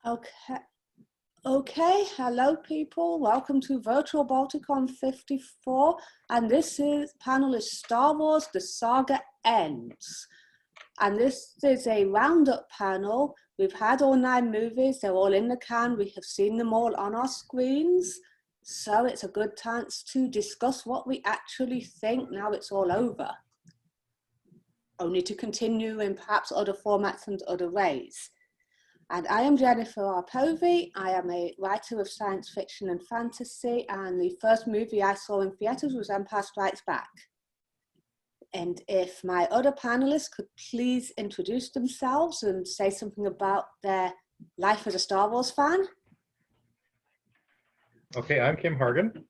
Okay. Okay, hello people. Welcome to Virtual Balticon 54. And this is Panelist Star Wars, the Saga Ends. And this is a roundup panel. We've had all 9 movies. They're all in the can. We have seen them all on our screens. So it's a good chance to discuss what we actually think now it's all over. Only to continue in perhaps other formats and other ways. And I am Jennifer R. Povey. I am a writer of science fiction and fantasy, and the first movie I saw in theatres was Empire Strikes Back. And if my other panelists could please introduce themselves and say something about their life as a Star Wars fan. Okay, I'm Kim Hargan.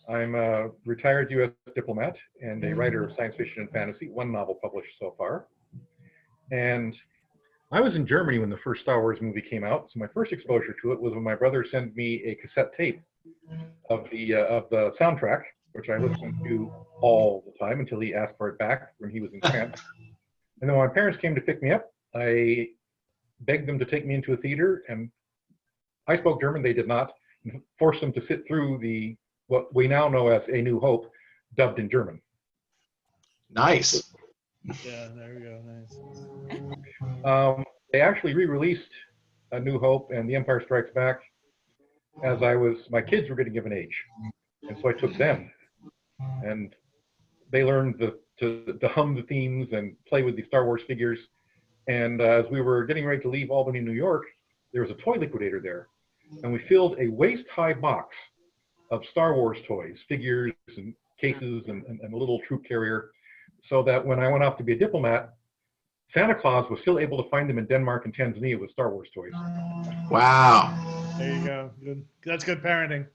I'm a retired U.S. diplomat and a writer of science fiction and fantasy, 1 novel published so far. And I was in Germany when the first Star Wars movie came out, so my first exposure to it was when my brother sent me a cassette tape of the soundtrack, which I listened to all the time until he asked for it back when he was in France. And then when my parents came to pick me up, I begged them to take me into a theater, and I spoke German, they did not, and forced them to sit through what we now know as A New Hope, dubbed in German. Nice. Yeah, there we go. Nice. They actually re-released A New Hope and The Empire Strikes Back as my kids were getting of an age. And so I took them, and they learned to hum the themes and play with the Star Wars figures. And as we were getting ready to leave Albany, New York, there was a toy liquidator there. And we filled a waist-high box of Star Wars toys, figures and cases and a little troop carrier, so that when I went off to be a diplomat, Santa Claus was still able to find them in Denmark and Tanzania with Star Wars toys. Wow. There you go. Good. That's good parenting.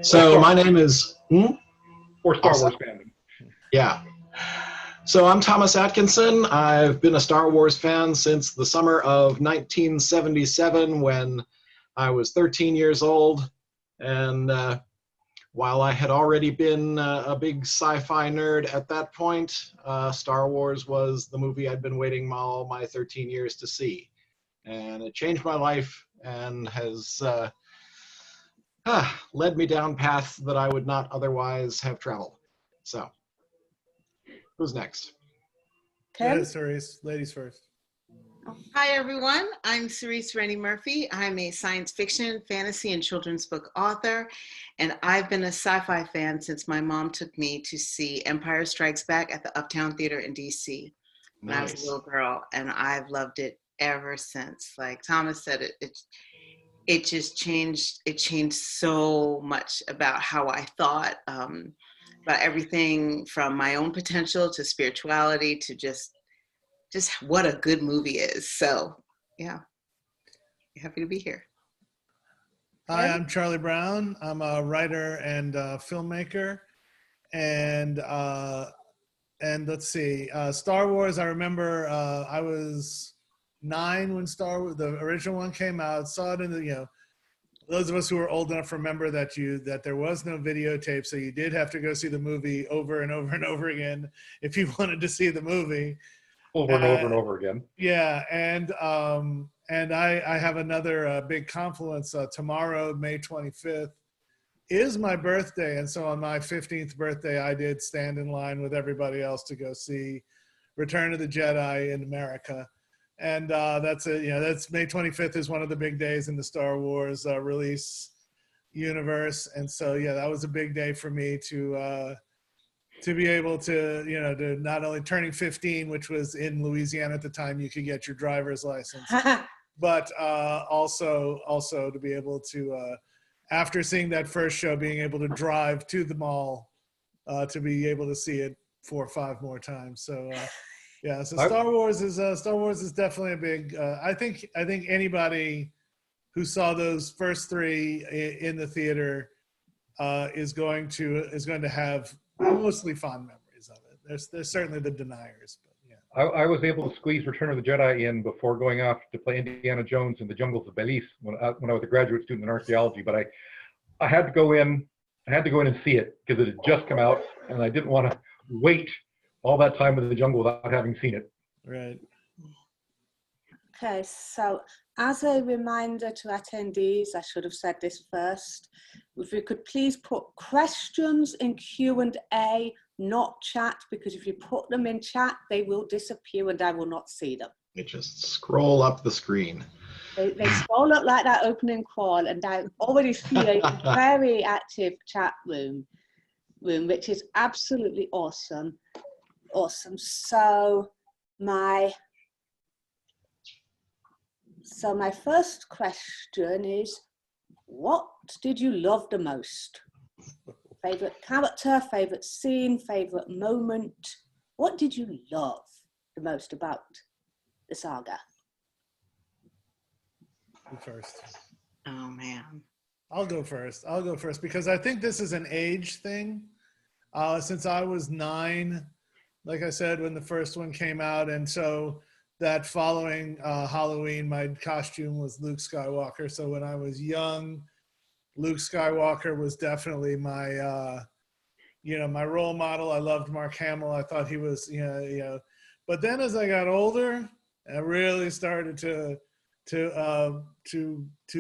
So my name is... Or Star Wars fandom. Yeah. So I'm Thomas Atkinson. I've been a Star Wars fan since the summer of 1977 when I was 13 years old. And while I had already been a big sci-fi nerd at that point, Star Wars was the movie I'd been waiting all my 13 years to see. And it changed my life and has led me down paths that I would not otherwise have traveled. So, who's next? Kim? Yeah, Cerece. Ladies first. Hi, everyone. I'm Cerece Rennie Murphy. I'm a science fiction, fantasy, and children's book author, and I've been a sci-fi fan since my mom took me to see Empire Strikes Back at the Uptown Theater in DC when I was a little girl, and I've loved it ever since. Like Thomas said, it just changed. It changed so much about how I thought about everything from my own potential to spirituality to just what a good movie is. So, yeah, happy to be here. Hi, I'm Charlie Brown. I'm a writer and filmmaker, and let's see, Star Wars. I remember I was 9 when the original one came out. Saw it in the those of us who are old enough remember that there was no videotape, so you did have to go see the movie over and over and over again if you wanted to see the movie. Over and over and over again. Yeah, and I have another big confluence. Tomorrow, May 25th, is my birthday, and so on my 15th birthday, I did stand in line with everybody else to go see Return of the Jedi in America, and that's May 25th is one of the big days in the Star Wars release universe, and so yeah, that was a big day for me to be able to not only turning 15, which was in Louisiana at the time, you could get your driver's license, but also to be able to, after seeing that first show, being able to drive to the mall to be able to see it 4 or 5 more times. So yeah, so Star Wars is definitely a big. I think anybody who saw those first 3 in the theater is going to have mostly fond memories of it. There's certainly the deniers, but yeah. I was able to squeeze Return of the Jedi in before going off to play Indiana Jones in the jungles of Belize when I was a graduate student in archaeology. But I had to go in. I had to go in and see it because it had just come out, and I didn't want to wait all that time in the jungle without having seen it. Right. Okay, so as a reminder to attendees, I should have said this first. If you could please put questions in Q&A, not chat, because if you put them in chat, they will disappear and I will not see them. You just scroll up the screen. They scroll up like that opening call, and I already see a very active chat room, which is absolutely awesome. Awesome. So my first question is, what did you love the most? Favorite character, favorite scene, favorite moment? What did you love the most about the saga? First. Oh man. I'll go first because I think this is an age thing. Since I was 9, like I said, when the first one came out, and so that following Halloween, my costume was Luke Skywalker. So when I was young, Luke Skywalker was definitely my, my role model. I loved Mark Hamill. I thought he was, But then as I got older, I really started to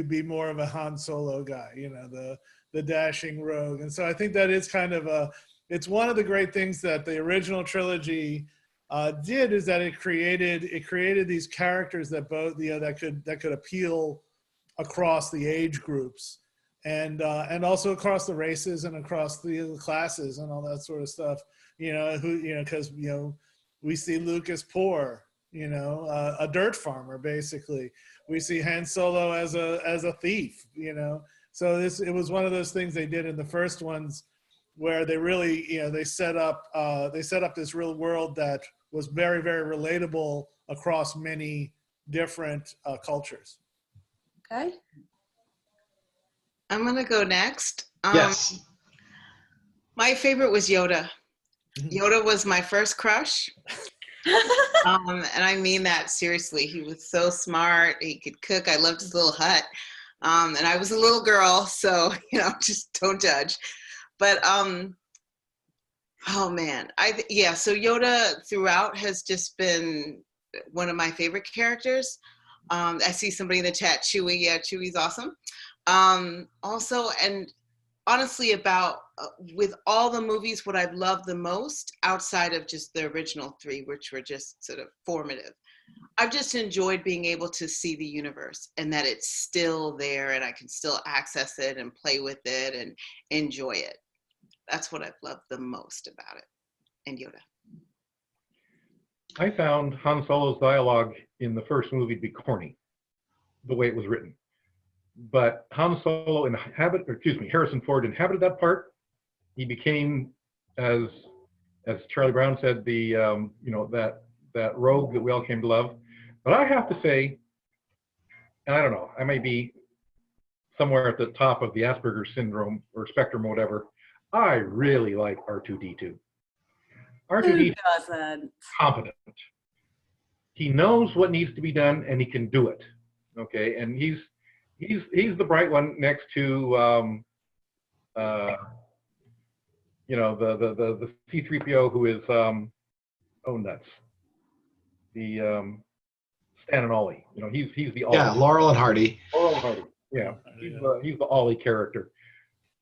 be more of a Han Solo guy, the dashing rogue. And so I think that is kind of it's one of the great things that the original trilogy did, is that it created these characters that both, that could appeal across the age groups and also across the races and across the classes and all that sort of stuff, because, we see Luke as poor, a dirt farmer, basically. We see Han Solo as a thief, So it was one of those things they did in the first ones, where they really, they set up this real world that was very, very relatable across many different cultures. Okay. I'm gonna go next. Yes. My favorite was Yoda. Yoda was my first crush. And I mean that seriously. He was so smart. He could cook. I loved his little hut. And I was a little girl, so, just don't judge. But, oh man, so Yoda throughout has just been one of my favorite characters. I see somebody in the chat, Chewie. Yeah, Chewie's awesome. Also, and honestly, with all the movies, what I've loved the most, outside of just the original 3, which were just sort of formative, I've just enjoyed being able to see the universe and that it's still there and I can still access it and play with it and enjoy it. That's what I've loved the most about it. And Yoda. I found Han Solo's dialogue in the first movie to be corny, the way it was written. But Han Solo Harrison Ford inhabited that part. He became, as Charlie Brown said, the that rogue that we all came to love. But I have to say, and I don't know, I may be somewhere at the top of the Asperger's syndrome or spectrum or whatever, I really like R2-D2. R2-D2 is competent. He knows what needs to be done and he can do it. Okay, and he's the bright one next to the C-3PO who is nuts. The Stan and Ollie. He's the Ollie. Yeah, Laurel and Hardy. Laurel and Hardy. Yeah, he's the Ollie character.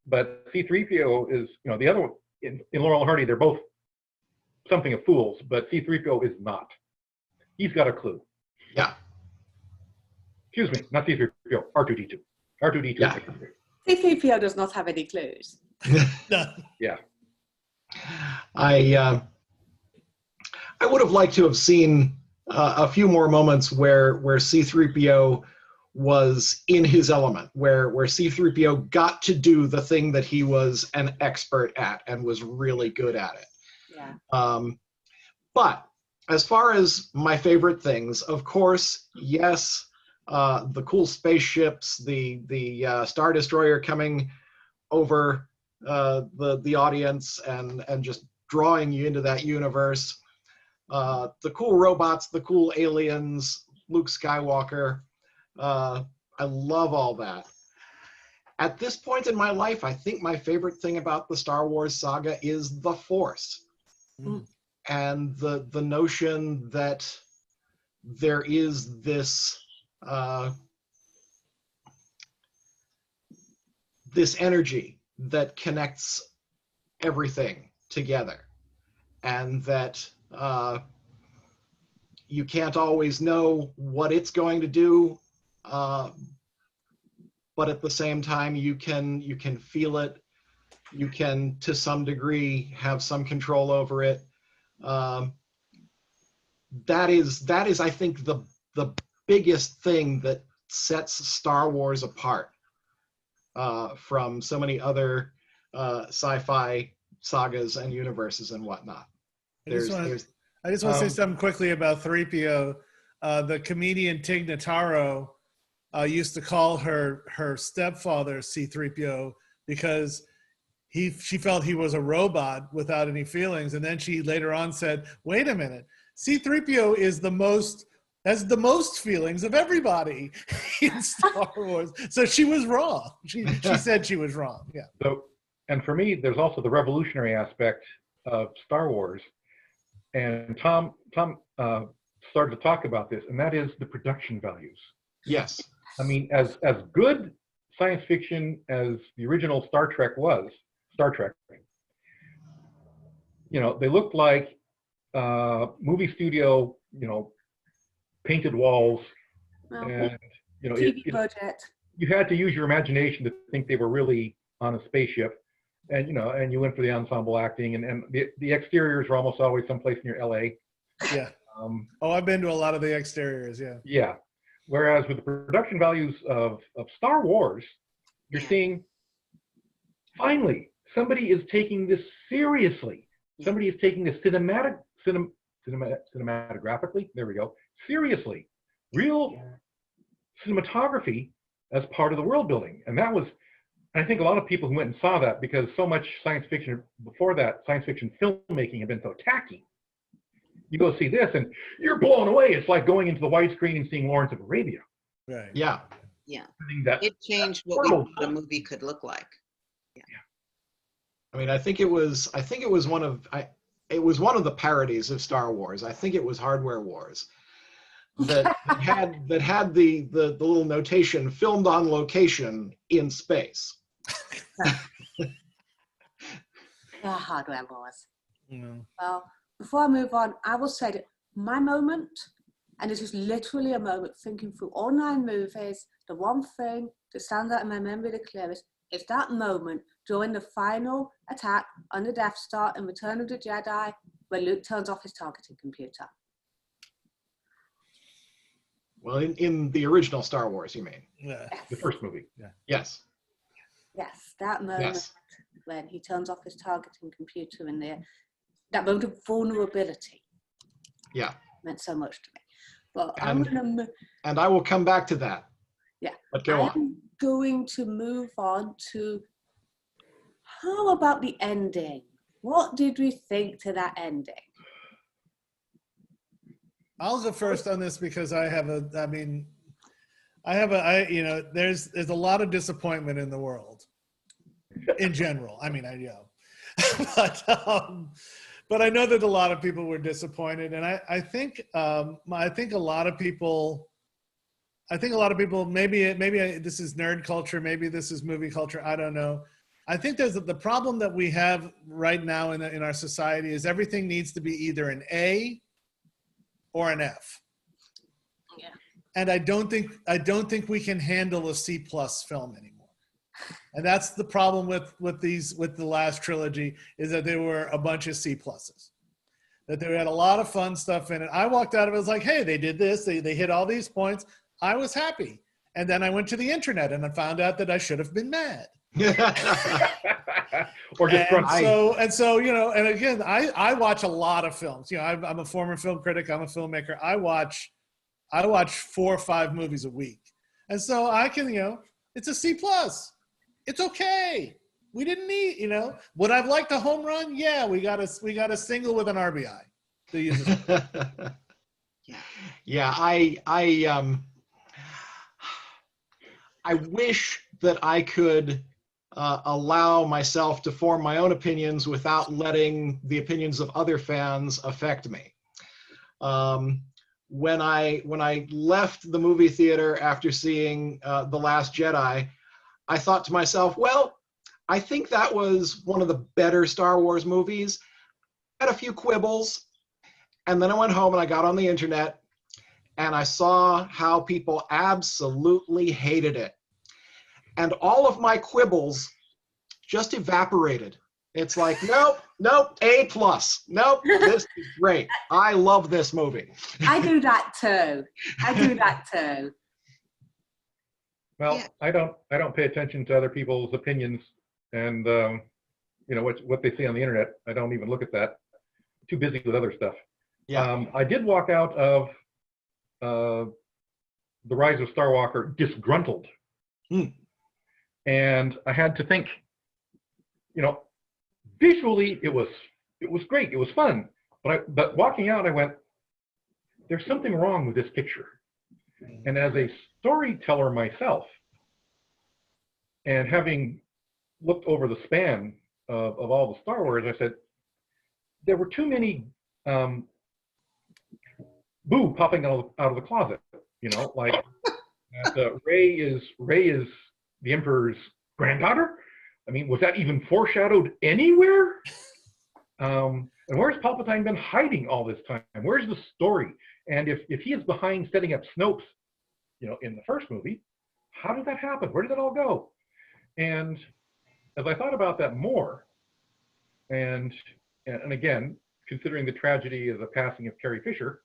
But C-3PO is, the other one in Laurel and Hardy, they're both something of fools, but C-3PO is not. He's got a clue. Yeah. Excuse me, not C-3PO, R2-D2. R2-D2. Yeah. C-3PO does not have any clues. Yeah. I would have liked to have seen a few more moments where C-3PO was in his element, where C-3PO got to do the thing that he was an expert at and was really good at it. Yeah. But as far as my favorite things, of course, yes, the cool spaceships, the Star Destroyer coming over the audience and just drawing you into that universe, the cool robots, the cool aliens, Luke Skywalker. I love all that. At this point in my life, I think my favorite thing about the Star Wars saga is the Force. And the notion that there is this this energy that connects everything together, and that you can't always know what it's going to do, but at the same time you can feel it. You can, to some degree, have some control over it. That is, I think, the biggest thing that sets Star Wars apart from so many other sci-fi sagas and universes and whatnot. I just want to say something quickly about 3PO. The comedian Tig Notaro used to call her stepfather C-3PO because she felt he was a robot without any feelings. And then she later on said, wait a minute, C-3PO has the most feelings of everybody in Star Wars. So she was wrong. She said she was wrong. Yeah. So, and for me, there's also the revolutionary aspect of Star Wars. And Tom started to talk about this, and that is the production values. Yes. I mean, as good science fiction as the original Star Trek was, you know, they looked like movie studio, you know, painted walls, and you know, TV budget. You had to use your imagination to think they were really on a spaceship, and you know, and you went for the ensemble acting, and the exteriors were almost always someplace near LA. Yeah. I've been to a lot of the exteriors. Yeah. Yeah. Whereas with the production values of Star Wars, you're seeing finally somebody is taking this seriously. Somebody is taking this cinematographically. There we go. Seriously, real cinematography as part of the world building, and that was. I think a lot of people who went and saw that, because so much science fiction before that, science fiction filmmaking had been so tacky. You go see this and you're blown away. It's like going into the widescreen and seeing Lawrence of Arabia. Right. Yeah. It changed what we thought a movie could look like. Yeah. I mean, I think it was one of the parodies of Star Wars. I think it was Hardware Wars that had the little notation filmed on location in space. Yeah, Hardware Wars. Mm. Well, before I move on, I will say that my moment, and it is literally a moment thinking through all 9 movies, the one thing that stands out in my memory the clearest is that moment during the final attack on the Death Star in Return of the Jedi, where Luke turns off his targeting computer. Well, in the original Star Wars, you mean? Yeah. The first movie. Yeah. Yes. Yes, that moment when he turns off his targeting computer in there, that moment of vulnerability. Yeah. Meant so much to me. But and I will come back to that. Yeah. But go on. I'm going to move on to, how about the ending? What did we think to that ending? I'll go first on this because there's a lot of disappointment in the world in general. I mean, but I know that a lot of people were disappointed, and I think a lot of people, maybe this is nerd culture, maybe this is movie culture, I don't know. I think there's the problem that we have right now in our society is everything needs to be either an A or an F. Yeah. And I don't think we can handle a C+ film anymore. And that's the problem with the last trilogy, is that there were a bunch of C+. That they had a lot of fun stuff in it. I walked out of it, I was like, hey, they did this, they hit all these points. I was happy. And then I went to the internet and I found out that I should have been mad. Or just so, you know, and again, I watch a lot of films. You know, I'm a former film critic, I'm a filmmaker. I watch 4 or 5 movies a week. And so I can, you know, it's a C+. It's okay. We didn't need, you know, would I've liked a home run? Yeah, we got a single with an RBI. Yeah, I wish that I could allow myself to form my own opinions without letting the opinions of other fans affect me. when I left the movie theater after seeing The Last Jedi, I thought to myself, well, I think that was one of the better Star Wars movies. I had a few quibbles, and then I went home and I got on the internet and I saw how people absolutely hated it. And all of my quibbles just evaporated. It's like, nope, A+. Nope, this is great. I love this movie. I do that too. Well, Yeah. I don't pay attention to other people's opinions and what they see on the internet. I don't even look at that. Too busy with other stuff. Yeah. I did walk out of the Rise of Skywalker disgruntled, and I had to think. Visually it was great. It was fun, but walking out, I went, there's something wrong with this picture. And as a storyteller myself, and having looked over the span of all the Star Wars, I said, there were too many boo popping out of the closet, like Rey is the Emperor's granddaughter. I mean, was that even foreshadowed anywhere? And where's Palpatine been hiding all this time? Where's the story? And if he is behind setting up Snopes, in the first movie, how did that happen? Where did it all go? And as I thought about that more, and again, considering the tragedy of the passing of Carrie Fisher,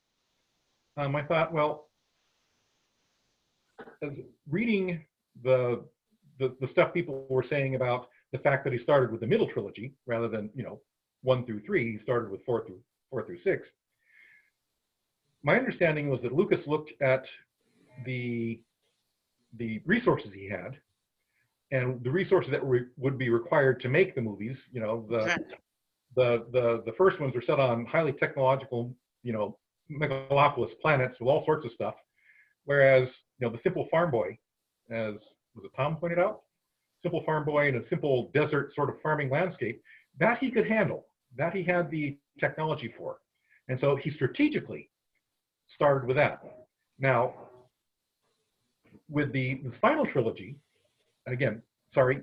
I thought, well, as reading the stuff people were saying about the fact that he started with the middle trilogy rather than 1 through 3, he started with 4 through 6. My understanding was that Lucas looked at the resources he had and the resources that would be required to make the movies. The first ones were set on highly technological, megalopolis planets with all sorts of stuff, whereas the simple farm boy, as was it Tom pointed out, simple farm boy in a simple desert sort of farming landscape, that he could handle, that he had the technology for. And so he strategically started with that. Now, with the final trilogy, and again, sorry,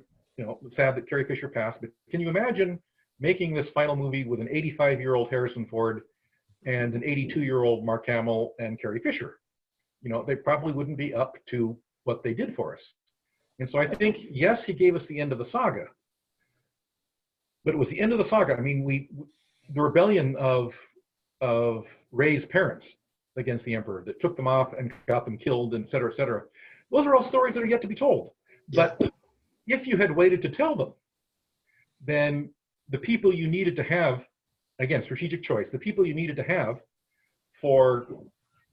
sad that Carrie Fisher passed, but can you imagine making this final movie with an 85-year-old Harrison Ford and an 82-year-old Mark Hamill and Carrie Fisher? They probably wouldn't be up to what they did for us. And so I think, yes, he gave us the end of the saga, but it was the end of the saga. I mean, the rebellion of Rey's parents against the Emperor that took them off and got them killed, et cetera, et cetera. Those are all stories that are yet to be told. But if you had waited to tell them, then the people you needed to have, again, strategic choice, the people you needed to have for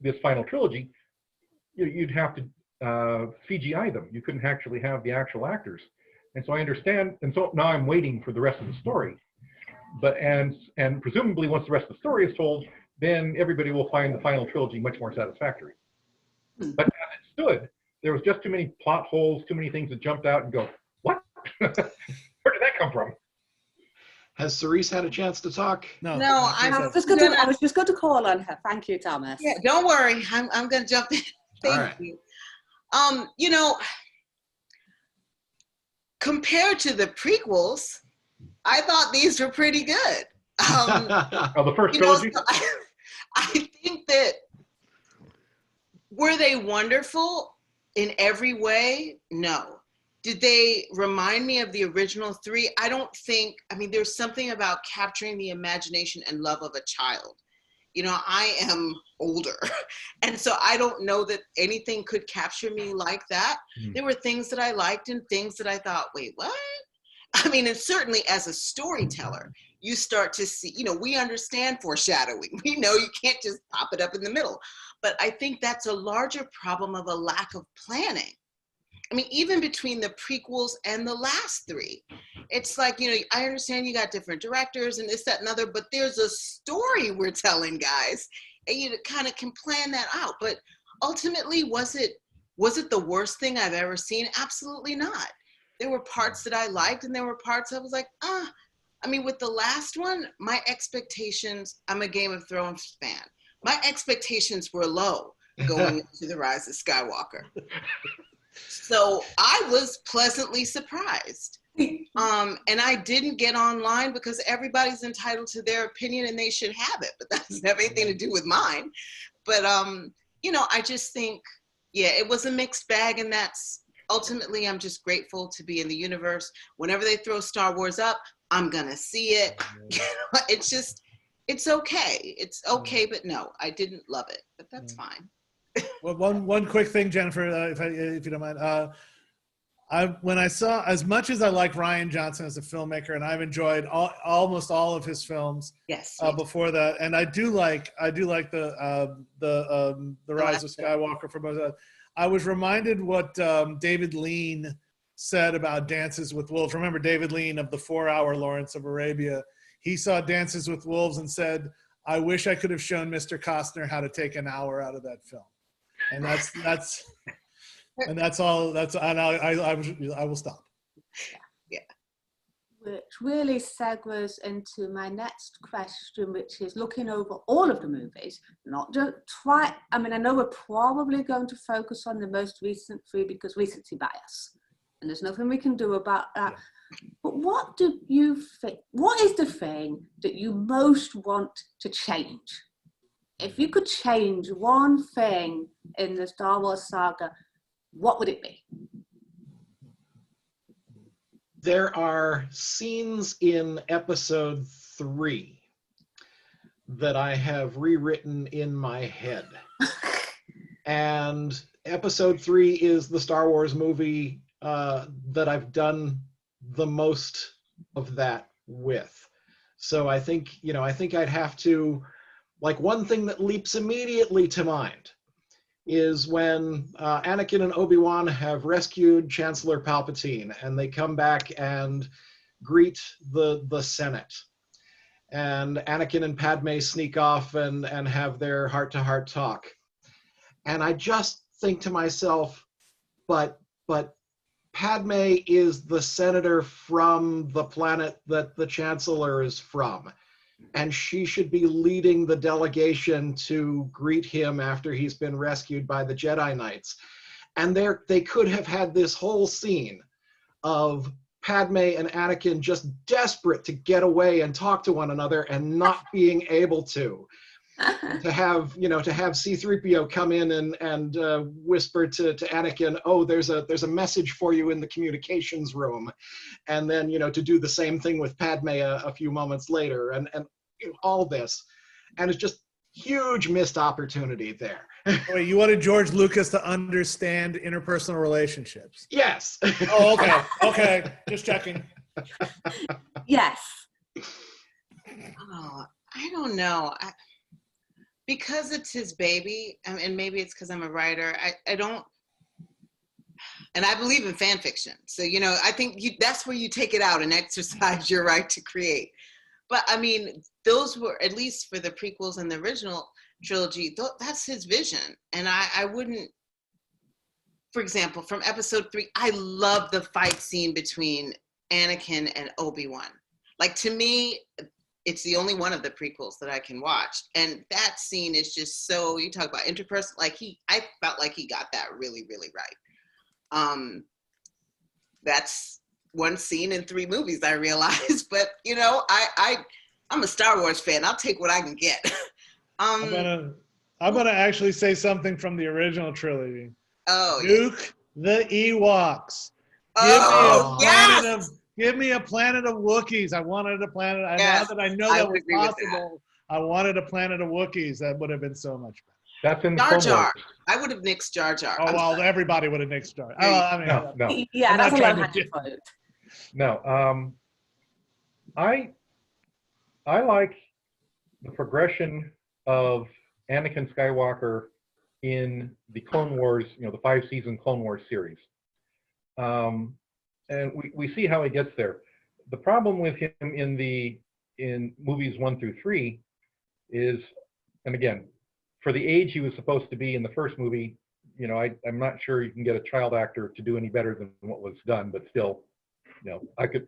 this final trilogy, you'd have to CGI them. You couldn't actually have the actual actors. And so I understand, and so now I'm waiting for the rest of the story. But and presumably once the rest of the story is told, then everybody will find the final trilogy much more satisfactory. But as it stood, there was just too many plot holes, too many things that jumped out and go, what? Where did that come from? Has Cerece had a chance to talk? No, I was just going to call on her. Thank you, Thomas. Yeah, don't worry. I'm going to jump in. Thank you. Compared to the prequels, I thought these were pretty good. The first trilogy? So I think that, were they wonderful in every way? No. Did they remind me of the original 3? I don't think, there's something about capturing the imagination and love of a child. I am older, and so I don't know that anything could capture me like that. There were things that I liked and things that I thought, wait, what? And certainly as a storyteller, you start to see, we understand foreshadowing. We know you can't just pop it up in the middle. But I think that's a larger problem of a lack of planning. Even between the prequels and the last 3, it's like, I understand you got different directors and this, that, and other, but there's a story we're telling, guys, and you kind of can plan that out. But ultimately, was it the worst thing I've ever seen? Absolutely not. There were parts that I liked, and there were parts I was like, with the last one, my expectations, I'm a Game of Thrones fan. my expectations were low going into the Rise of Skywalker. So I was pleasantly surprised. And I didn't get online because everybody's entitled to their opinion and they should have it, but that doesn't have anything to do with mine. But, you know, I just think, yeah, it was a mixed bag, and that's ultimately, I'm just grateful to be in the universe. Whenever they throw Star Wars up, I'm gonna see it. You know, it's just, it's okay. It's okay, but no, I didn't love it, but that's fine. Well, one quick thing, Jennifer, if you don't mind. When I saw, as much as I like Rian Johnson as a filmmaker, and I've enjoyed almost all of his films. Yes. Before that, and I do like the Rise of Skywalker from both. I was reminded what David Lean said about Dances with Wolves. Remember David Lean of the 4-Hour Lawrence of Arabia? He saw Dances with Wolves and said, "I wish I could have shown Mr. Costner how to take an hour out of that film." And that's and that's all. And I will stop. Yeah. Which really segues into my next question, which is looking over all of the movies, not just try. I mean, I know we're probably going to focus on the most recent 3 because recency bias, and there's nothing we can do about that. Yeah. But what do you think? What is the thing that you most want to change? If you could change one thing in the Star Wars saga, what would it be? There are scenes in episode 3 that I have rewritten in my head. And episode 3 is the Star Wars movie that I've done the most of that with. So I think, I'd have to, like, one thing that leaps immediately to mind is when Anakin and Obi-Wan have rescued Chancellor Palpatine, and they come back and greet the Senate. And Anakin and Padme sneak off and have their heart-to-heart talk. And I just think to myself, but Padme is the senator from the planet that the Chancellor is from. And she should be leading the delegation to greet him after he's been rescued by the Jedi Knights. And they could have had this whole scene of Padme and Anakin just desperate to get away and talk to one another and not being able to. To have C-3PO come in and whisper to Anakin, "Oh, there's a message for you in the communications room," and then to do the same thing with Padme a few moments later, and all this, and it's just huge missed opportunity there. Wait, you wanted George Lucas to understand interpersonal relationships? Yes. Oh, okay, just checking. Yes. Oh, I don't know. Because it's his baby, and maybe it's because I'm a writer, I don't, and I believe in fan fiction. So, I think that's where you take it out and exercise your right to create. But I mean, those were, at least for the prequels and the original trilogy, that's his vision. And I wouldn't, for example, from episode 3, I love the fight scene between Anakin and Obi-Wan. Like, to me, it's the only one of the prequels that I can watch. And that scene is just so, you talk about interpersonal, I felt like he got that really, really right. That's one scene in 3 movies, I realized. But, I'm a Star Wars fan. I'll take what I can get. I'm gonna actually say something from the original trilogy. Oh, Nuke the Ewoks. Give me a planet of Wookiees. I wanted a planet. Yes, now that I know that was possible, I wanted a planet of Wookiees. That would have been so much better. That's in Jar Jar. I would have nixed Jar Jar. Oh, well, everybody would have nixed Jar Jar. No. Yeah, that's a low-hanging fruit. No. I like the progression of Anakin Skywalker in the Clone Wars, the 5-season Clone Wars series. And we see how he gets there. The problem with him in movies 1 through 3 is, and again, for the age he was supposed to be in the first movie, I'm not sure you can get a child actor to do any better than what was done, but still,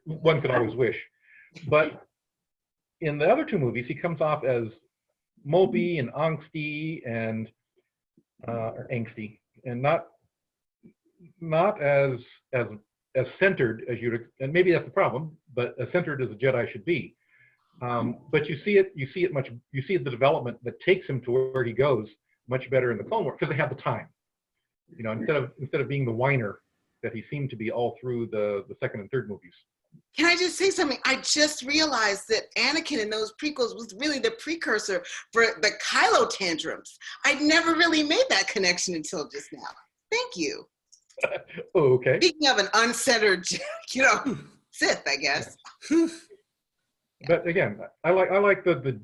one could always wish. But in the other 2 movies, he comes off as mopey and angsty and or angsty, and not as centered as and maybe that's the problem, but as centered as a Jedi should be. But you see the development that takes him to where he goes much better in the Clone Wars because they have the time. You know, instead of being the whiner that he seemed to be all through the second and third movies. Can I just say something? I just realized that Anakin in those prequels was really the precursor for the Kylo tantrums. I'd never really made that connection until just now. Thank you. Oh, okay. Speaking of an uncentered, Sith, I guess. But again, I like the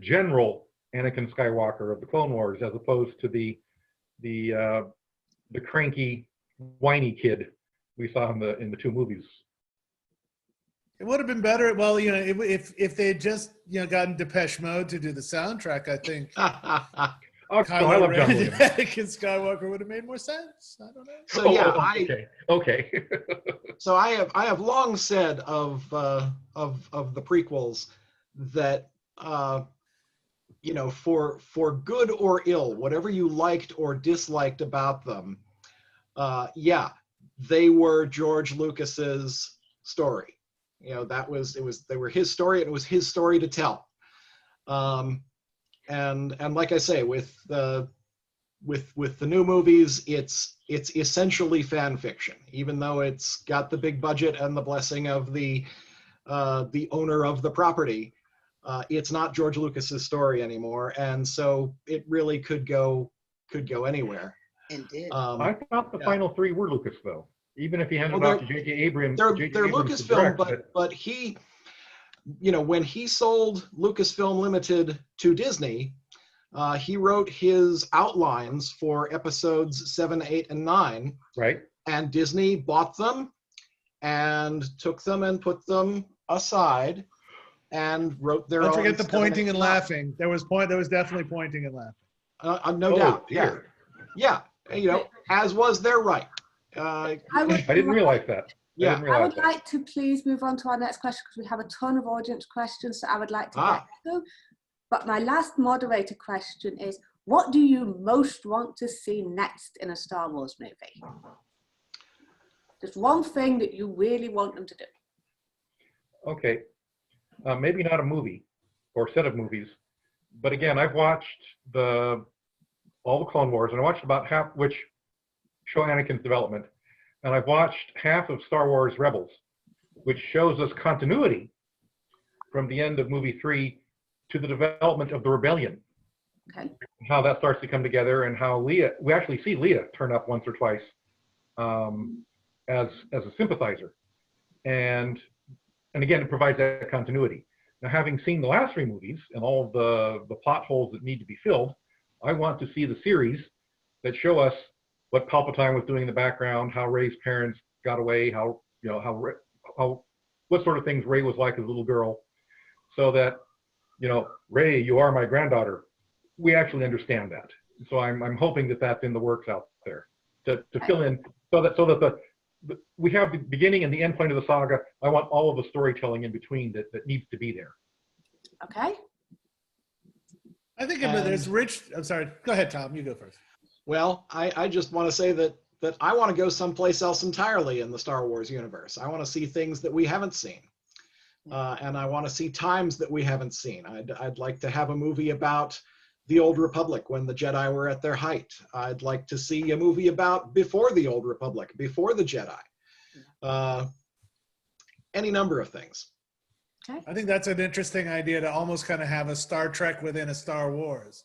general Anakin Skywalker of the Clone Wars as opposed to the cranky, whiny kid we saw in the two movies. It would have been better. Well, if they had just gotten Depeche Mode to do the soundtrack, I think Kylo Ren and Anakin Skywalker would have made more sense. I don't know. So yeah, okay. So I have long said of the prequels that for good or ill, whatever you liked or disliked about them, they were George Lucas's story. They were his story, and it was his story to tell. And like I say, with the new movies, it's essentially fan fiction, even though it's got the big budget and the blessing of the owner of the property. It's not George Lucas's story anymore, and so it really could go anywhere. And did. I thought the final three were Lucas, though. Even if he handed them off to J.J. Abrams. They're Lucasfilm, but he, when he sold Lucasfilm Limited to Disney, he wrote his outlines for episodes 7, 8, and 9. Right. And Disney bought them and took them and put them aside and wrote their own. Don't forget the 7, pointing 8, and 9. laughing. There was definitely pointing and laughing. No doubt. Dear. Yeah. As was their right. I didn't realize that. Yeah. I would like to please move on to our next question because we have a ton of audience questions that I would like to get to. But my last moderator question is, what do you most want to see next in a Star Wars movie? There's one thing that you really want them to do. Okay. Maybe not a movie or set of movies, but again, I've watched all the Clone Wars, and I watched about half, which show Anakin's development, and I've watched half of Star Wars Rebels, which shows us continuity from the end of movie 3 to the development of the rebellion. Okay. How that starts to come together, and how we actually see Leia turn up once or twice as a sympathizer, and again, it provides that continuity. Now, having seen the last 3 movies and all the plot holes that need to be filled, I want to see the series that show us what Palpatine was doing in the background, how Rey's parents got away, what sort of things Rey was like as a little girl, so that, Rey, you are my granddaughter. We actually understand that. So I'm hoping that that's in the works out there to fill in, so that we have the beginning and the end point of the saga. I want all of the storytelling in between that needs to be there. Okay. I think there's rich. I'm sorry. Go ahead, Tom. You go first. Well, I just want to say that I want to go someplace else entirely in the Star Wars universe. I want to see things that we haven't seen. And I want to see times that we haven't seen. I'd like to have a movie about the Old Republic when the Jedi were at their height. I'd like to see a movie about before the Old Republic, before the Jedi. Any number of things. Okay. I think that's an interesting idea to almost kind of have a Star Trek within a Star Wars.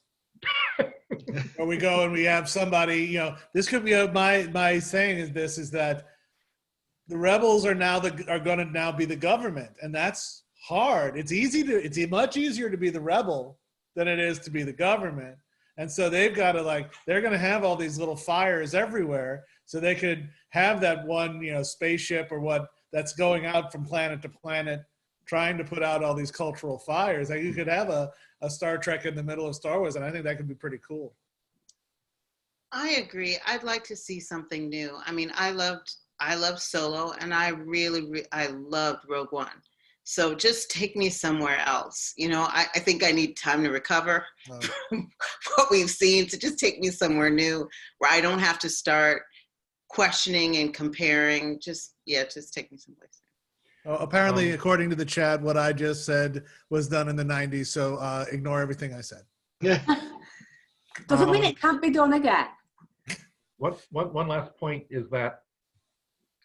Where we go and we have somebody, this could be my saying is that the rebels are going to now be the government, and that's hard. It's much easier to be the rebel than it is to be the government. And so they've got to they're going to have all these little fires everywhere, so they could have that one, spaceship or what that's going out from planet to planet, trying to put out all these cultural fires. Like you could have a Star Trek in the middle of Star Wars, and I think that could be pretty cool. I agree. I'd like to see something new. I mean, I loved Solo, and I loved Rogue One. So just take me somewhere else. You know, I think I need time to recover from what we've seen. So just take me somewhere new where I don't have to start questioning and comparing. Just take me someplace. Oh, apparently, according to the chat, what I just said was done in the 90s. So ignore everything I said. Yeah. Doesn't mean it can't be done again. One last point is that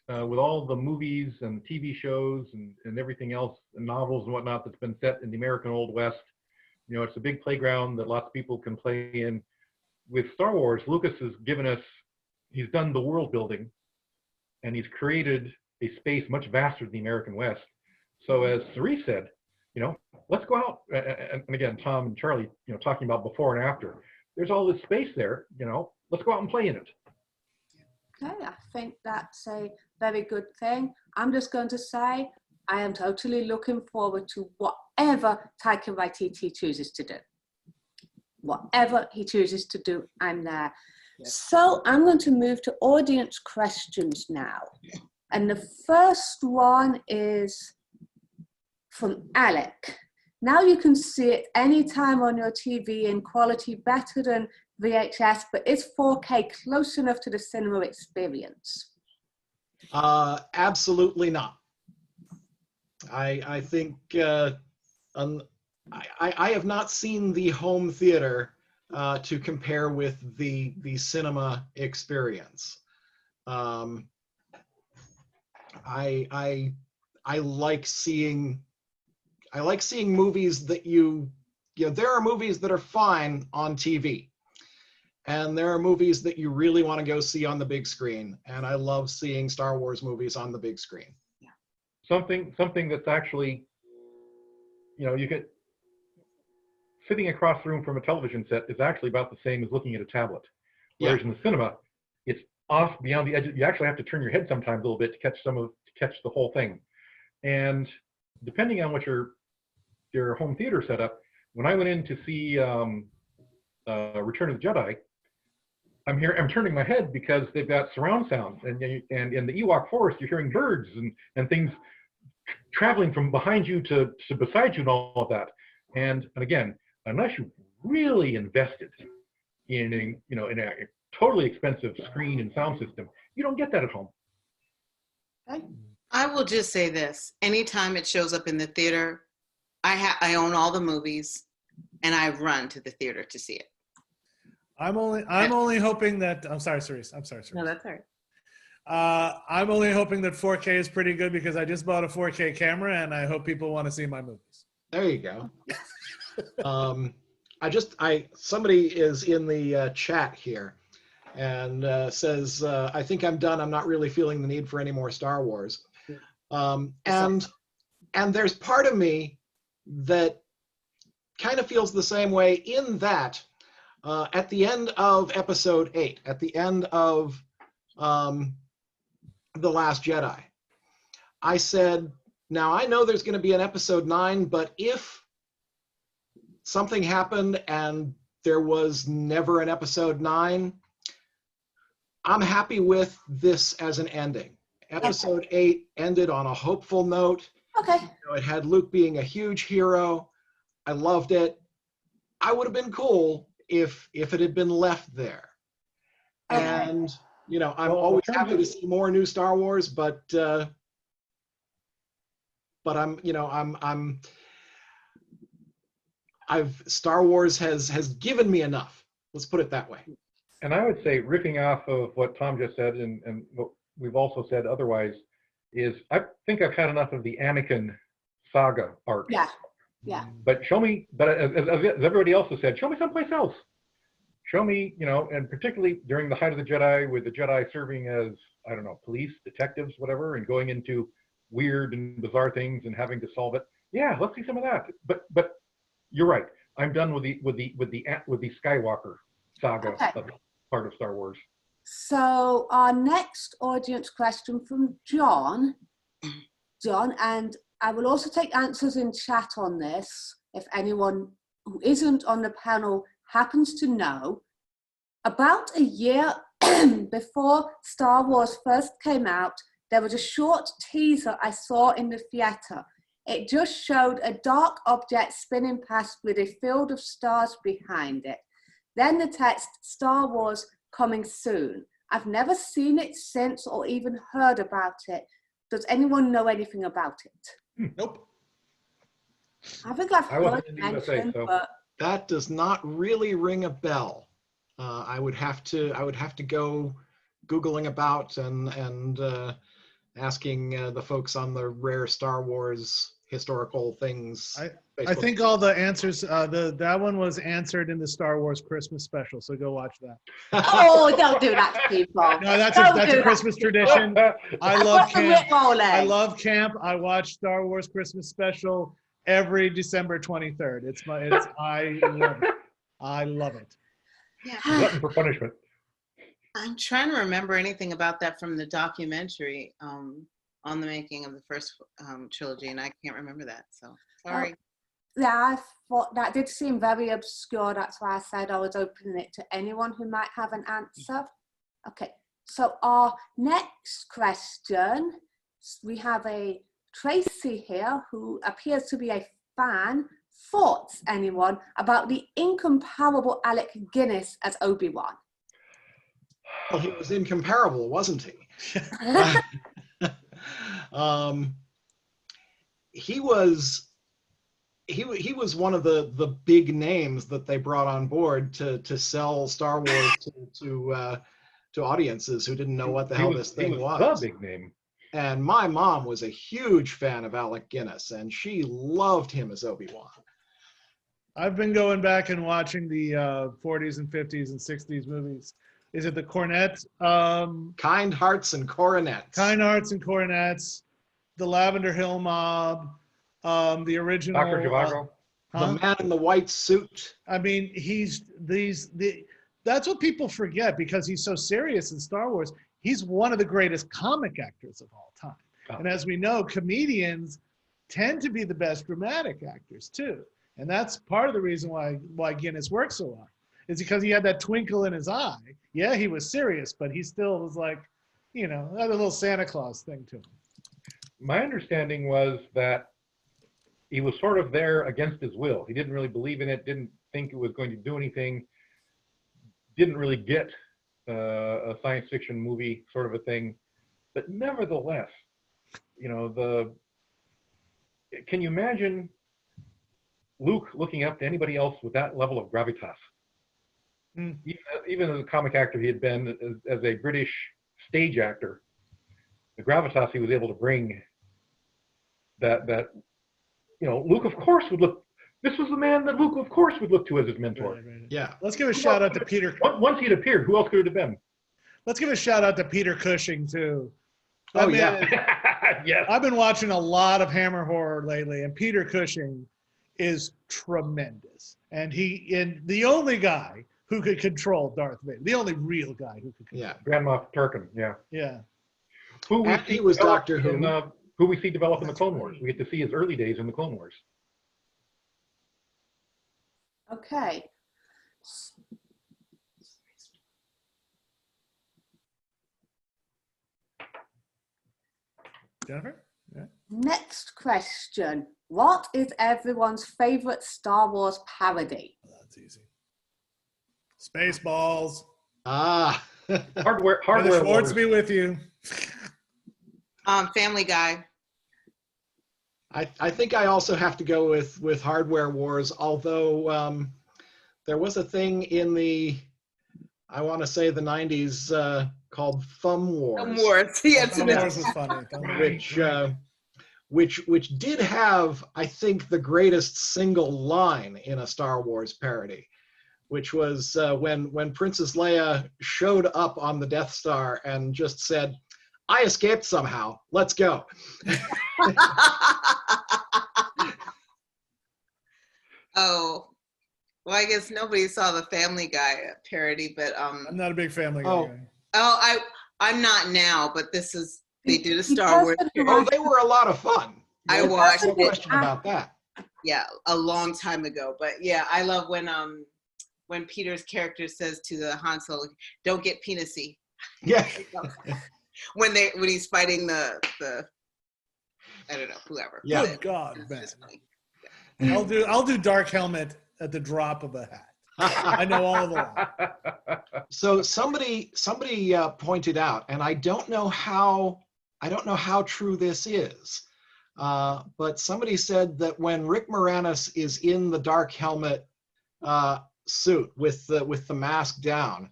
with all the movies and TV shows and everything else, and novels and whatnot that's been set in the American Old West, you know, it's a big playground that lots of people can play in. With Star Wars, Lucas has given us, he's done the world building, and he's created a space much vaster than the American West. So as Cerece said, you know, let's go out, and again, Tom and Charlie, you know, talking about before and after. There's all this space there, you know, let's go out and play in it. Okay, I think that's a very good thing. I'm just going to say I am totally looking forward to whatever Taika Waititi chooses to do. Whatever he chooses to do, I'm there. Yes. So I'm going to move to audience questions now. And the first one is from Alec. Now you can see it anytime on your TV in quality better than VHS, but is 4K close enough to the cinema experience? Absolutely not. I think I have not seen the home theater to compare with the cinema experience. I like seeing movies that you know, there are movies that are fine on TV. And there are movies that you really want to go see on the big screen. And I love seeing Star Wars movies on the big screen. Yeah. Something that's actually, you know, you get sitting across the room from a television set is actually about the same as looking at a tablet. Whereas in the cinema, it's off beyond the edge. You actually have to turn your head sometimes a little bit to catch the whole thing. And depending on what your home theater setup, when I went in to see Return of the Jedi, I'm turning my head because they've got surround sound, and in the Ewok forest you're hearing birds and things traveling from behind you to beside you and all of that. And again, unless you really invested in a totally expensive screen and sound system, you don't get that at home. Okay. I will just say this: anytime it shows up in the theater, I own all the movies, and I run to the theater to see it. I'm only hoping that, I'm sorry, Cerece. No, that's all right. I'm only hoping that 4K is pretty good because I just bought a 4K camera and I hope people want to see my movies. There you go. Somebody is in the chat here and says, I think I'm done. I'm not really feeling the need for any more Star Wars. And there's part of me that kind of feels the same way, in that at the end of episode 8, at the end of The Last Jedi, I said, now I know there's going to be an episode 9, but if something happened and there was never an episode 9, I'm happy with this as an ending. Episode 8 ended on a hopeful note. Okay. You know, it had Luke being a huge hero. I loved it. I would have been cool if it had been left there. Okay. And you know, I'm always happy to see more new Star Wars, but Star Wars has given me enough. Let's put it that way. And I would say, riffing off of what Tom just said and what we've also said otherwise, is I think I've had enough of the Anakin saga arc. Yeah. Yeah. But show me, but as everybody else has said, show me someplace else. Show me, you know, and particularly during the height of the Jedi, with the Jedi serving as, I don't know, police, detectives, whatever, and going into weird and bizarre things and having to solve it. Yeah, let's see some of that. But you're right. I'm done with the Skywalker saga part of Star Wars. So our next audience question from John, and I will also take answers in chat on this if anyone who isn't on the panel happens to know. About a year before Star Wars first came out, there was a short teaser I saw in the theater. It just showed a dark object spinning past with a field of stars behind it. Then the text, Star Wars coming soon. I've never seen it since or even heard about it. Does anyone know anything about it? Nope. I think I've I heard wasn't it in the USA, mentioned, so. but That does not really ring a bell. I would have to go Googling about and asking the folks on the Rare Star Wars historical things. I Facebook. think all the answers, that one was answered in the Star Wars Christmas special, so go watch that. oh, don't do that to people. No, that's Don't a do that Christmas to people. tradition. I love What's the camp. Rickroll I egg? love camp. I watch Star Wars Christmas special every December 23rd. I love it. I love it. Yeah, Glutton for punishment. I'm trying to remember anything about that from the documentary on the making of the first trilogy, and I can't remember that. So sorry. Yeah, I thought that did seem very obscure. That's why I said I was opening it to anyone who might have an answer. Okay, so our next question, we have a Tracy here who appears to be a fan. Thoughts, anyone, about the incomparable Alec Guinness as Obi-Wan? Well, he was incomparable, wasn't he? He was one of the big names that they brought on board to sell Star Wars to audiences who didn't know what the hell this thing was. The big name. And my mom was a huge fan of Alec Guinness, and she loved him as Obi-Wan. I've been going back and watching the 40s and 50s and 60s movies. Is it the Cornet? Kind Hearts and Coronets. Kind Hearts and Coronets, the Lavender Hill Mob, the original. Dr. Zhivago. The man in the white suit. I mean, that's what people forget because he's so serious in Star Wars. He's one of the greatest comic actors of all time. Oh. And as we know, comedians tend to be the best dramatic actors too. And that's part of the reason why Guinness worked so well. Is because he had that twinkle in his eye. Yeah, he was serious, but he still was like, had a little Santa Claus thing to him. My understanding was that he was sort of there against his will. He didn't really believe in it, didn't think it was going to do anything, didn't really get a science fiction movie sort of a thing. But nevertheless, can you imagine Luke looking up to anybody else with that level of gravitas? Even as a comic actor he had been, as a British stage actor, the gravitas he was able to bring, that Luke of course would look, this was the man that Luke of course would look to as his mentor. Right. Yeah. Let's give a shout out to Peter. Once he'd appeared, who else could it have been? Let's give a shout out to Peter Cushing too. Yes. I've been watching a lot of Hammer horror lately, and Peter Cushing is tremendous. And the only guy who could control Darth Vader, the only real guy who could control. Yeah. Grand Moff Tarkin, yeah. Yeah. He was Doctor Who. Who we see develop in the Clone Wars. We get to see his early days in the Clone Wars. Okay. Jennifer? Yeah. Next question. What is everyone's favorite Star Wars parody? Oh, that's easy. Spaceballs. Hardware May the Force wars. be with you. Family Guy. I think I also have to go with Hardware Wars, although there was a thing in I want to say the 90s called Thumb Wars. Thumb Wars. Yes, Thumb it is. Wars was funny. Which did have, I think, the greatest single line in a Star Wars parody, which was when Princess Leia showed up on the Death Star and just said, "I escaped somehow. Let's go." Oh, well, I guess nobody saw the Family Guy parody, but I'm not a big Family Guy Oh. guy. I'm not now, but they did a Star Wars parody. Oh, they were a lot of fun. I No watched it. question about that. Yeah, a long time ago. But yeah, I love when Peter's character says to the Han Solo, "Don't get penisy." Yeah. when he's fighting the edit up, whoever. Yeah. Good God, man. It's funny. I'll do Dark Helmet at the drop of a hat. I know all of the lines. So somebody pointed out, and I don't know how true this is, but somebody said that when Rick Moranis is in the Dark Helmet suit with the mask down,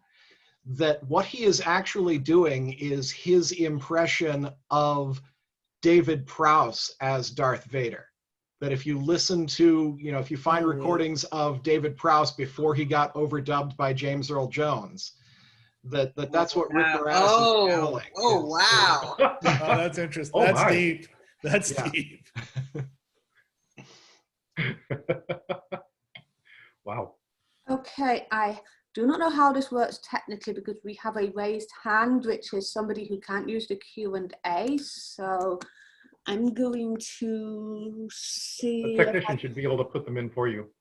that what he is actually doing is his impression of David Prowse as Darth Vader. That if you listen to, if you find recordings of David Prowse before he got overdubbed by James Earl Jones, that's what Rick Moranis is yelling. Oh, wow. Oh, that's interesting. Oh, That's my. deep. That's Yeah. deep. Wow. Okay, I do not know how this works technically because we have a raised hand, which is somebody who can't use the Q&A. So I'm going to see. The technician should be able to put them in for you.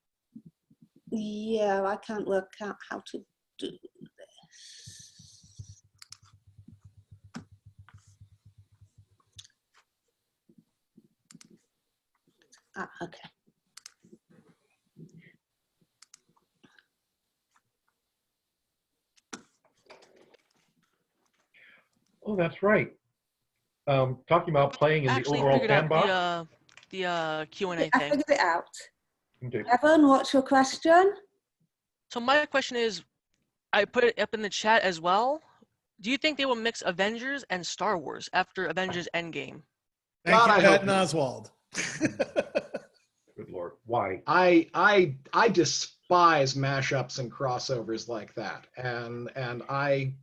Yeah, I can't work out how to do this. Okay. Oh, that's right. Talking about playing in the Actually overall figured out sandbox. the Q&A I thing. figured it out. Okay. Evan, what's your question? So my question is, I put it up in the chat as well. Do you think they will mix Avengers and Star Wars after Avengers Endgame? Thank God, I you, hope Patton not. Oswalt. Good Lord. Why? I despise mashups and crossovers like that, and I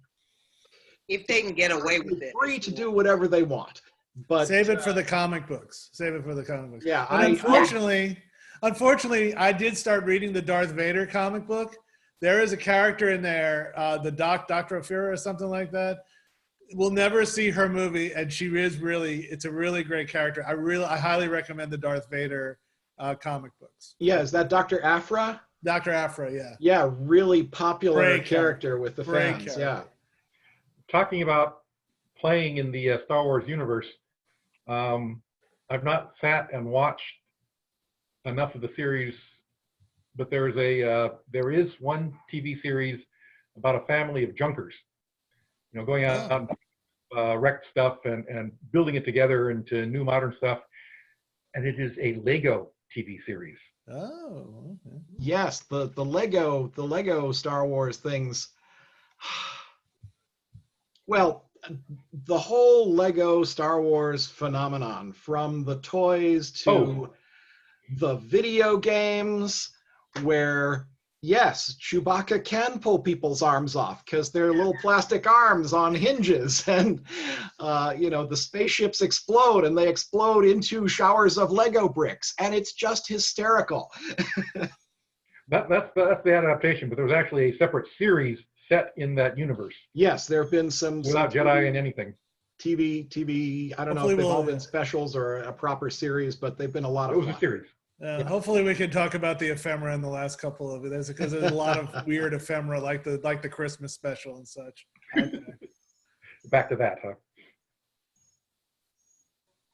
If they can get away with it. free to do whatever they want. But Save it for the comic books. Save it for the comic books. Yeah, And unfortunately, I did start reading the Darth Vader comic book. There is a character in there, the Dr. Ophira or something like that. We'll never see her movie, and she is it's a really great character. I highly recommend the Darth Vader comic books. yeah, is that Dr. Aphra? Dr. Aphra, yeah. Yeah, really popular Great character with the Great fans. character. Yeah. Talking about playing in the Star Wars universe, I've not sat and watched enough of the series, but there is one TV series about a family of junkers, going out and wreck stuff and building it together into new modern stuff, and it is a Lego TV series. Oh, okay. Yes, the Lego Star Wars things. Well, the whole Lego Star Wars phenomenon, from the toys to the video games, where yes, Chewbacca can pull people's arms off because they're little plastic arms on hinges, and the spaceships explode, and they explode into showers of Lego bricks, and it's just hysterical. That's the adaptation, but there was actually a separate series set in that universe. Yes, there have been some Without Jedi and anything. TV. I don't know if they've all been specials or a proper series, but they've been a lot of fun. It was a series. Hopefully we can talk about the ephemera in the last couple of it, because there's a lot of weird ephemera, like the Christmas special and such. Okay. Back to that, huh?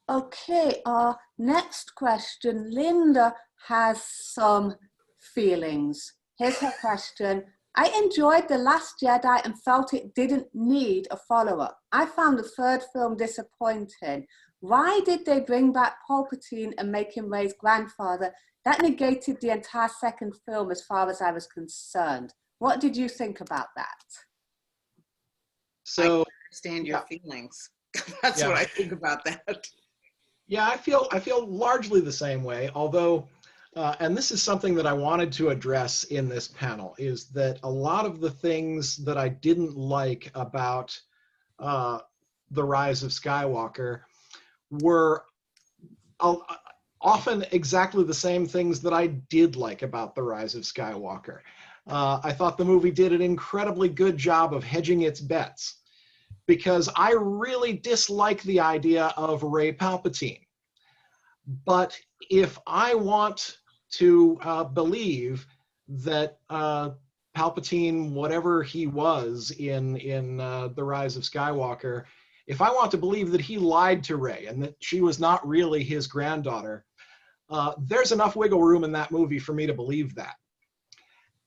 Okay, our next question. Linda has some feelings. Here's her question. I enjoyed The Last Jedi and felt it didn't need a follow-up. I found the third film disappointing. Why did they bring back Palpatine and make him Rey's grandfather? That negated the entire second film as far as I was concerned. What did you think about that? So I understand your feelings. That's what I think about that. yeah, I feel largely the same way, although and this is something that I wanted to address in this panel, is that a lot of the things that I didn't like about The Rise of Skywalker were often exactly the same things that I did like about The Rise of Skywalker. I thought the movie did an incredibly good job of hedging its bets, because I really dislike the idea of Rey Palpatine. But if I want to believe that Palpatine, whatever he was in The Rise of Skywalker, if I want to believe that he lied to Rey and that she was not really his granddaughter, there's enough wiggle room in that movie for me to believe that.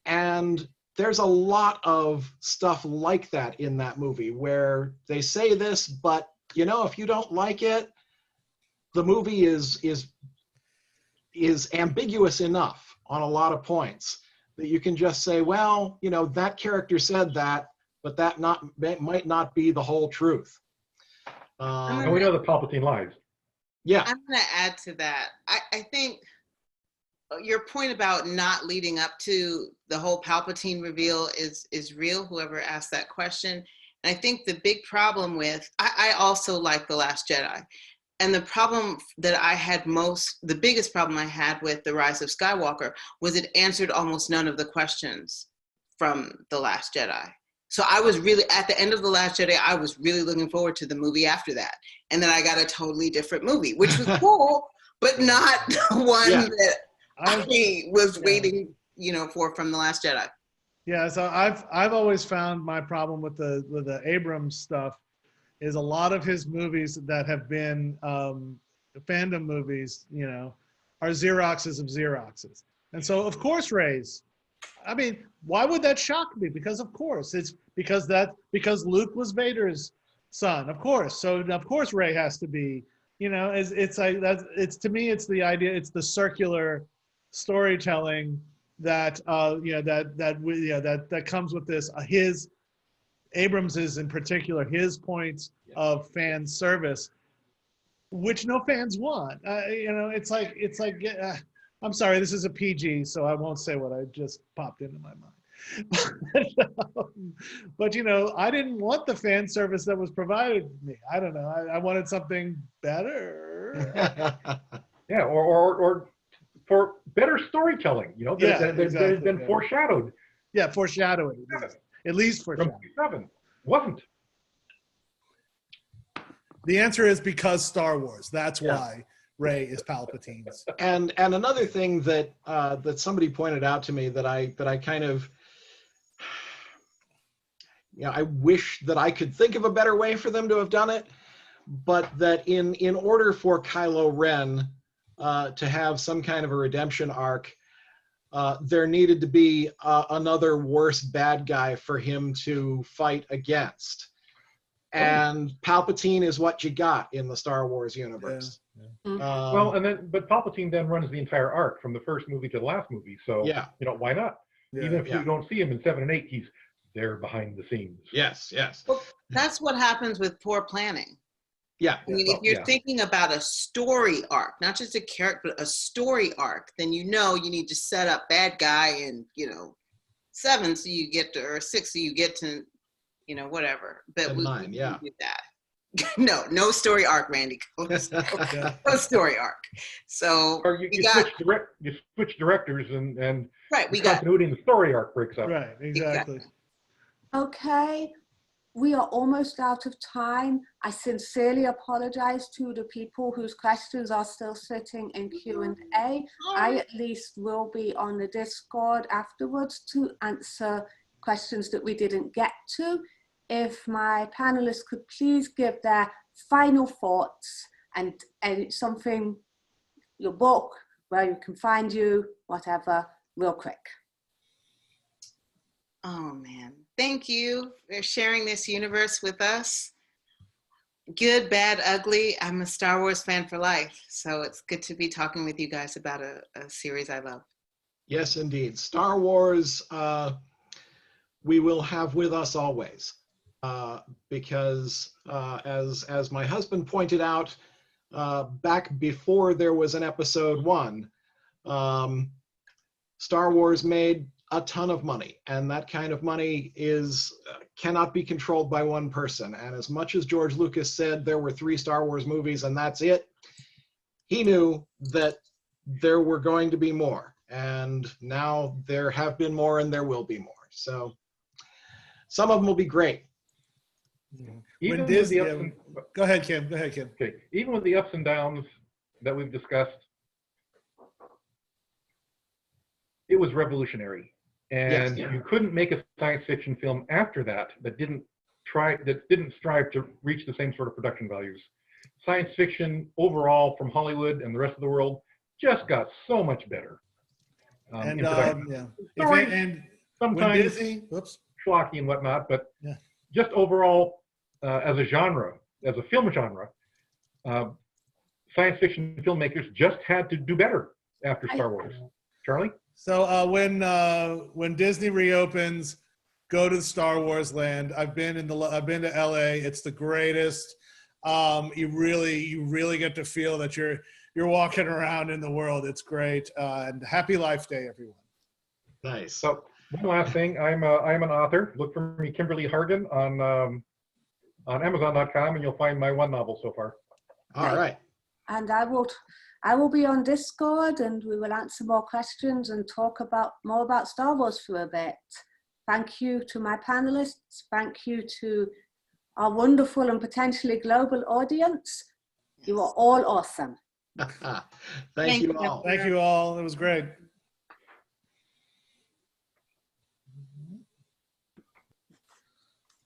And there's a lot of stuff like that in that movie where they say this, but you know, if you don't like it, the movie is ambiguous enough on a lot of points that you can just say, well, you know, that character said that, but that might not be the whole truth. And we know that Palpatine lies. Yeah. I'm going to add to that. I think your point about not leading up to the whole Palpatine reveal is real, whoever asked that question. And I think the big problem with, I also like The Last Jedi. And the problem that I had the biggest problem I had with The Rise of Skywalker was it answered almost none of the questions from The Last Jedi. So I was really, at the end of The Last Jedi, I was really looking forward to the movie after that. And then I got a totally different movie, which was cool, but not the one that I was waiting, you know, for from The Last Jedi. Yeah, so I've always found my problem with the Abrams stuff is a lot of his movies that have been fandom movies, you know, are Xeroxes of Xeroxes. And so, of course, Rey's. I mean, why would that shock me? Because, of course, it's because Luke was Vader's son, of course. So, of course, Rey has to be, you know, it's like that. It's, to me, it's the idea, it's the circular storytelling that, you know, that comes with this, Abrams's in particular, his points of fan service, which no fans want. You know, it's like I'm sorry, this is a PG, so I won't say what I just popped into my mind. But you know, I didn't want the fan service that was provided to me. I don't know. I wanted something better. Yeah, or for better storytelling. You know, that has been foreshadowed. Yeah, foreshadowing. At least foreshadowing. From 7 wasn't. The answer is because Star Wars. That's why Rey is Palpatine's. And another thing that that somebody pointed out to me that I kind of, you know, I wish that I could think of a better way for them to have done it, but that in order for Kylo Ren to have some kind of a redemption arc, there needed to be another worse bad guy for him to fight against. And Palpatine is what you got in the Star Wars universe. Well, but Palpatine then runs the entire arc from the first movie to the last movie. So, you know, why not? Even if you don't see him in 7 and 8, he's there behind the scenes. Yes. Well, that's what happens with poor planning. Yeah. I mean, if you're thinking about a story arc, not just a character, but a story arc, then you know you need to set up bad guy in, you know, 7 so you get to, or 6 so you get to, you know, whatever. But we 9, do that. No story arc, Randy. No story arc. So or you switch directors and we got continuity in the story arc breaks up. Right, exactly. Okay, we are almost out of time. I sincerely apologize to the people whose questions are still sitting in Q&A. I at least will be on the Discord afterwards to answer questions that we didn't get to. If my panelists could please give their final thoughts and something, your book, where you can find you, whatever, real quick. Oh man, thank you for sharing this universe with us. Good, bad, ugly. I'm a Star Wars fan for life. So it's good to be talking with you guys about a series I love. Yes, indeed. Star Wars, we will have with us always. Because as my husband pointed out, back before there was an episode 1, Star Wars made a ton of money, and that kind of money cannot be controlled by one person. And as much as George Lucas said there were 3 Star Wars movies and that's it, he knew that there were going to be more, and now there have been more and there will be more. So some of them will be great. Even When Disney, go ahead, Kim. Okay. Even with the ups and downs that we've discussed, it was revolutionary. And you couldn't make a science fiction film after that didn't didn't strive to reach the same sort of production values. Science fiction overall from Hollywood and the rest of the world just got so much better. And in production. yeah, Stories, when sometimes Disney, whoops, schlocky and whatnot, but Yeah. just overall as a genre, as a film genre, science fiction filmmakers just had to do better after Star Wars. Charlie? So when Disney reopens, go to Star Wars land. I've been to LA. It's the greatest. You really get to feel that you're walking around in the world. It's great. And happy Life Day, everyone. Nice. So one last thing, I'm an author. Look for me, Kimberly Hargan, on Amazon.com, and you'll find my one novel so far. All right. And I will be on Discord, and we will answer more questions and talk more about Star Wars for a bit. Thank you to my panelists. Thank you to our wonderful and potentially global audience. You are all awesome. Thank you all. Thank you all. It was great.